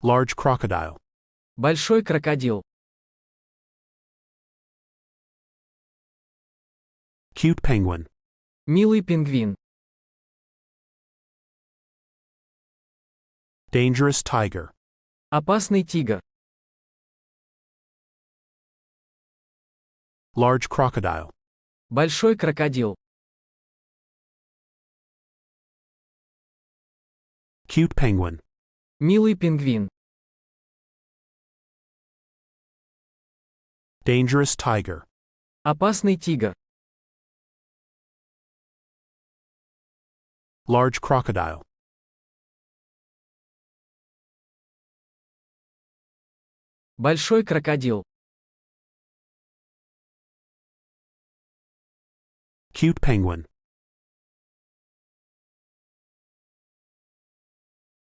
Large crocodile. Большой крокодил. Cute penguin. Милый пингвин. Dangerous tiger. Опасный тигр. Large crocodile. Большой крокодил. Cute penguin. Милый пингвин. Dangerous tiger. Опасный тигр. Large crocodile. Большой крокодил. Cute penguin.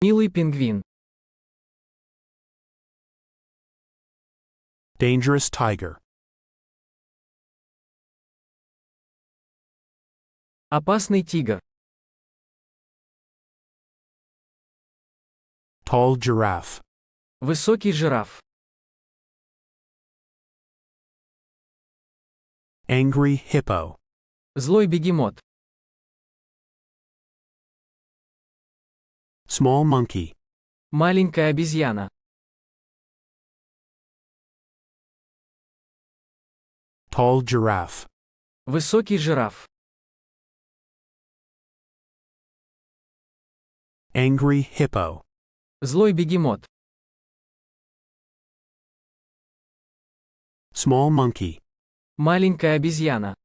Милый пингвин. Dangerous tiger. Опасный тигр. Tall giraffe. Высокий жираф. Angry hippo. Злой бегемот. Small monkey. Маленькая обезьяна. Tall giraffe. Высокий жираф. Angry hippo. Злой бегемот. Small monkey. Маленькая обезьяна.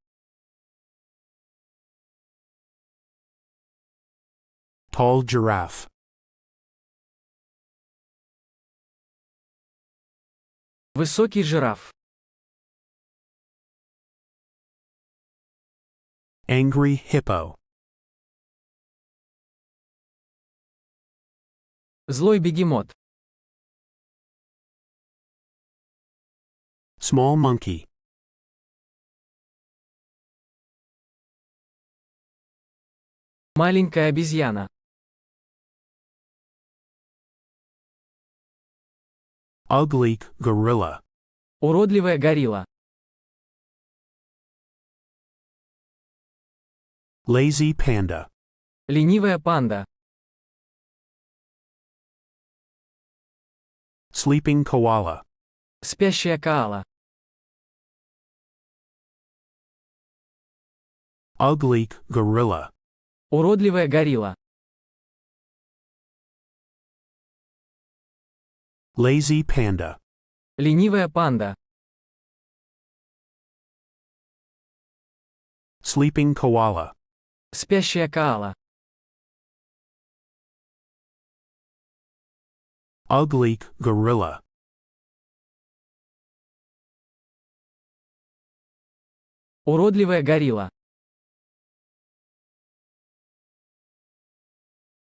Tall giraffe. Высокий жираф. Angry hippo. Злой бегемот. Small monkey. Маленькая обезьяна. Ugly gorilla. Уродливая горилла. Lazy panda. Ленивая панда. Sleeping koala. Спящая коала. Ugly gorilla. Уродливая горилла. Lazy panda. Ленивая панда. Sleeping koala. Спящая коала. Ugly gorilla. Уродливая горилла.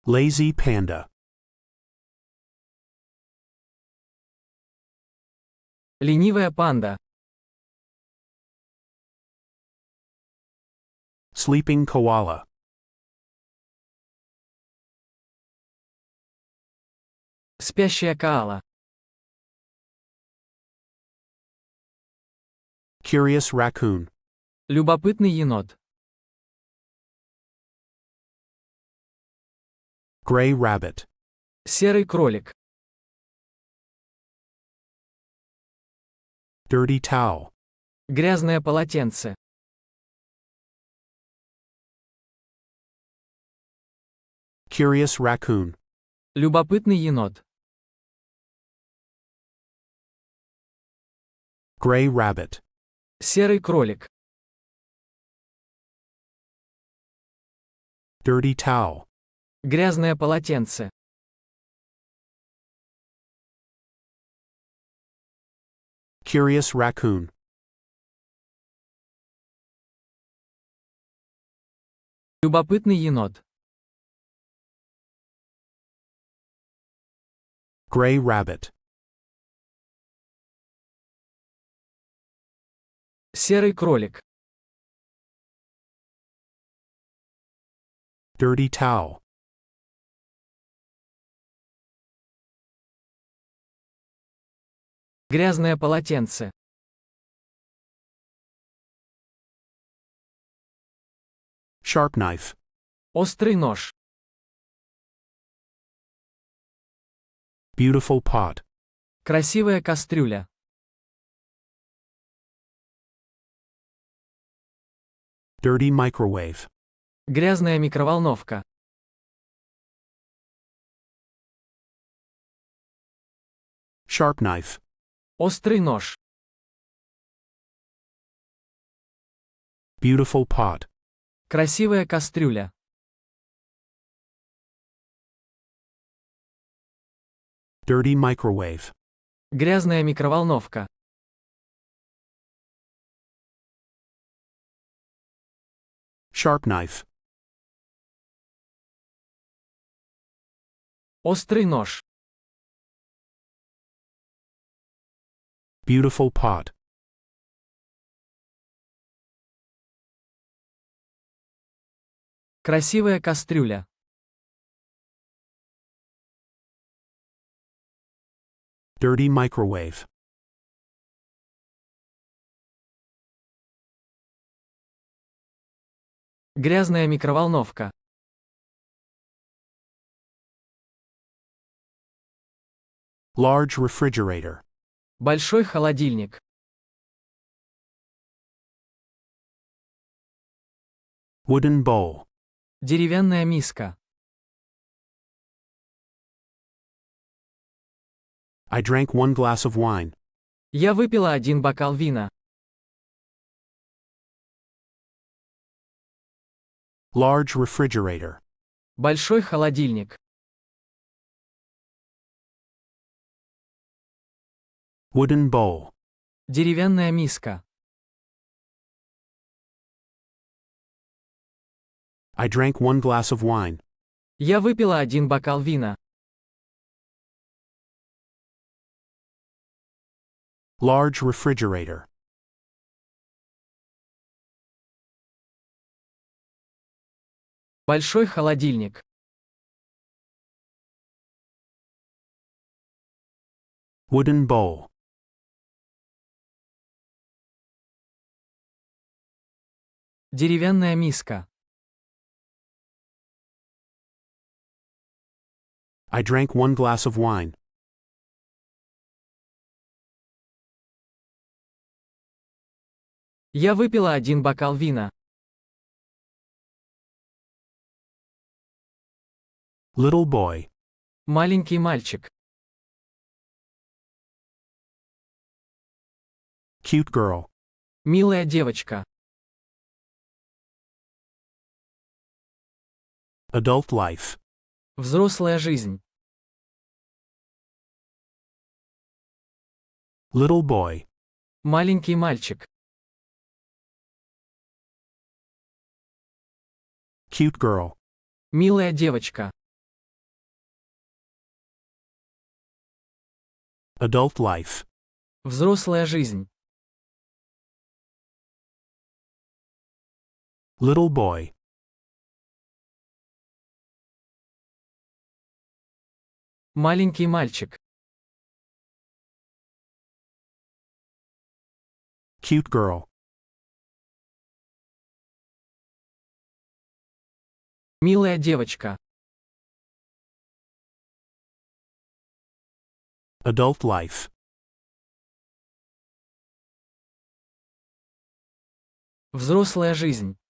Lazy panda. Ленивая панда. Sleeping koala. Спящая коала. Curious raccoon. Любопытный енот. Gray rabbit. Серый кролик. Dirty towel. Грязное полотенце. Curious raccoon. Любопытный енот. Gray rabbit. Серый кролик. Dirty towel. Грязное полотенце. Curious raccoon. Любопытный енот. Gray rabbit. Серый кролик. Dirty towel. Грязное полотенце. Sharp knife. Острый нож. Beautiful pot. Красивая кастрюля. Dirty microwave. Грязная микроволновка. Sharp knife. Острый нож. Beautiful pot. Красивая кастрюля. Dirty microwave. Грязная микроволновка. Sharp knife. Острый нож. Beautiful pot. Красивая кастрюля. Dirty microwave. Грязная микроволновка. Large refrigerator. Большой холодильник. Wooden bowl. Деревянная миска. I drank 1 glass of wine. Я выпила 1 бокал вина. Large refrigerator. Большой холодильник. Wooden bowl. Деревянная миска. I drank 1 glass of wine. Я выпила 1 бокал вина. Large refrigerator. Большой холодильник. Wooden bowl. Деревянная миска. I drank 1 glass of wine. Я выпила 1 бокал вина. Little boy. Маленький мальчик. Cute girl. Милая девочка. Adult life. Взрослая жизнь. Little boy. Маленький мальчик. Cute girl. Милая девочка. Adult life. Взрослая жизнь. Little boy. Маленький мальчик. Cute girl. Милая девочка. Adult life. Взрослая жизнь.